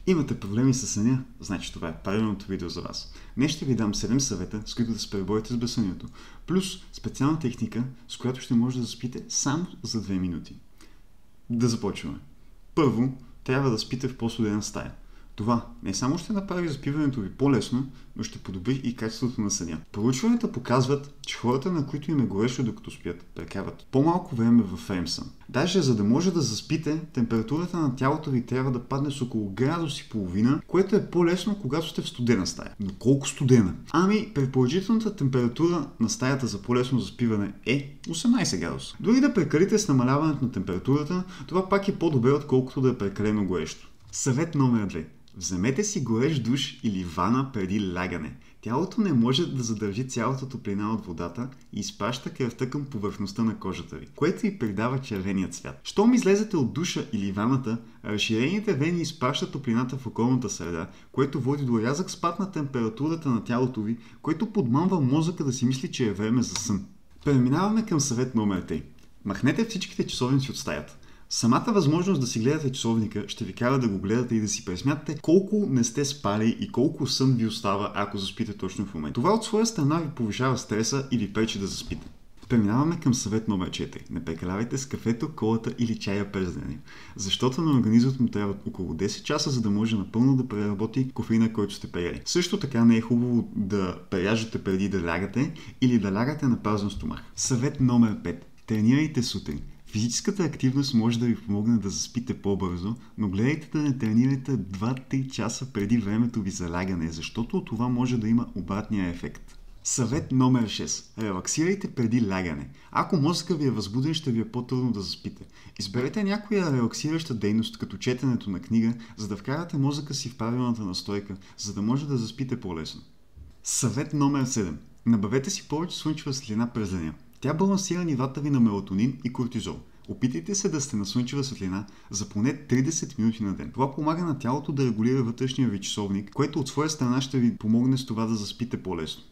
Имате проблеми с съня? Значи това е правилното видео за вас. Днес ще ви дам 7 съвета, с които да се преборите с безсънието, плюс специална техника, с която ще може да заспите само за 2 минути. Да започваме. Първо, трябва да спите в по-студена стая. Това не само ще направи заспиването ви по-лесно, но ще подобри и качеството на съня. Проучванията показват, че хората, на които им е горещо докато спят, прекарват по-малко време в REM-сън. Даже за да може да заспите, температурата на тялото ви трябва да падне с около градус и половина, което е по-лесно, когато сте в студена стая. Но колко студена? Предположителната температура на стаята за по-лесно заспиване е 18 градуса. Дори да прекалите с намаляването на температурата, това пак е по-добре, отколкото да е прекалено горещо. Съвет номер 2. Вземете си горещ душ или вана преди лягане. Тялото не може да задържи цялата топлина от водата и изпраща кръвта към повърхността на кожата ви, което й придава червения цвят. Щом излезете от душа или ваната, разширените вени изпращат топлината в околната среда, което води до рязък спад на температурата на тялото ви, което подмамва мозъка да си мисли, че е време за сън. Преминаваме към съвет номер 3. Махнете всичките часовници от стаята. Самата възможност да си гледате часовника ще ви кара да го гледате и да си пресмятате колко не сте спали и колко сън ви остава, ако заспите точно в момента. Това от своя страна ви повишава стреса и ви пречи да заспите. Преминаваме към съвет номер 4. Не прекалявайте с кафето, колата или чая през деня, защото на организмът му трябва около 10 часа, за да може напълно да преработи кофеина, който сте пеели. Също така не е хубаво да преяждате преди да лягате или да лягате на празен стомах. Съвет номер 5. Тренирайте сутрин. Физическата активност може да ви помогне да заспите по-бързо, но гледайте да не тренирате 2-3 часа преди времето ви за лягане, защото това може да има обратния ефект. Съвет номер 6. Релаксирайте преди лягане. Ако мозъкът ви е възбуден, ще ви е по-трудно да заспите. Изберете някоя релаксираща дейност, като четенето на книга, за да вкарате мозъка си в правилната настройка, за да може да заспите по-лесно. Съвет номер 7. Набавете си повече слънчева светлина през деня. Тя балансира нивата ви на мелатонин и кортизол. Опитайте се да сте на слънчева светлина за поне 30 минути на ден. Това помага на тялото да регулира вътрешния ви часовник, което от своя страна ще ви помогне с това да заспите по-лесно.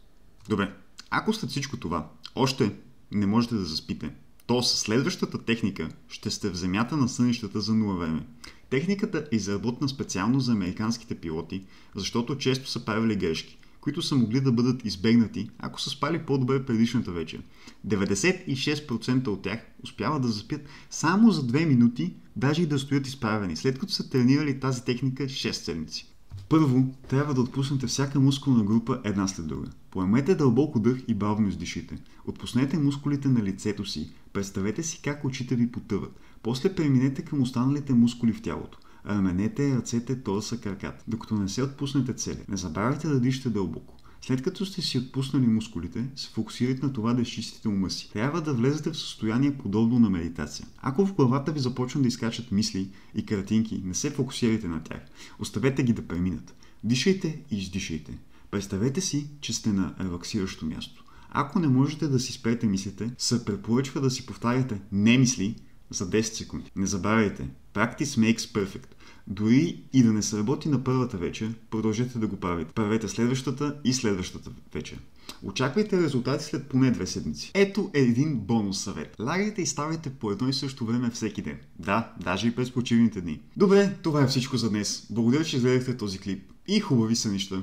Добре, ако след всичко това още не можете да заспите, то със следващата техника ще сте в земята на сънищата за нула време. Техниката е изработена специално за американските пилоти, защото често са правили грешки, които са могли да бъдат избегнати, ако са спали по-добре предишната вечер. 96% от тях успяват да заспят само за 2 минути, даже и да стоят изправени, след като са тренирали тази техника 6 седмици. Първо, трябва да отпуснете всяка мускулна група една след друга. Поемете дълбоко дъх и бавно издишите. Отпуснете мускулите на лицето си. Представете си как очите ви потъват. После преминете към останалите мускули в тялото. Раменете, ръцете, торса, краката, докато не се отпуснете цели. Не забравяйте да дишате дълбоко. След като сте си отпуснали мускулите, се фокусирайте на това да изчистите ума си. Трябва да влезете в състояние подобно на медитация. Ако в главата ви започнат да изкачат мисли и картинки, не се фокусирайте на тях. Оставете ги да преминат. Дишайте и издишайте. Представете си, че сте на релаксиращо място. Ако не можете да си спрете мислите, се препоръчва да си повтаряте не мисли за 10 секунди. Не забравяйте, practice makes perfect. Дори и да не се работи на първата вечер, продължете да го правите. Правете следващата и следващата вечер. Очаквайте резултати след поне 2 седмици. Ето един бонус съвет. Лягайте и ставайте по едно и също време всеки ден. Да, даже и през почивните дни. Добре, това е всичко за днес. Благодаря, че изгледахте този клип и хубави сънища!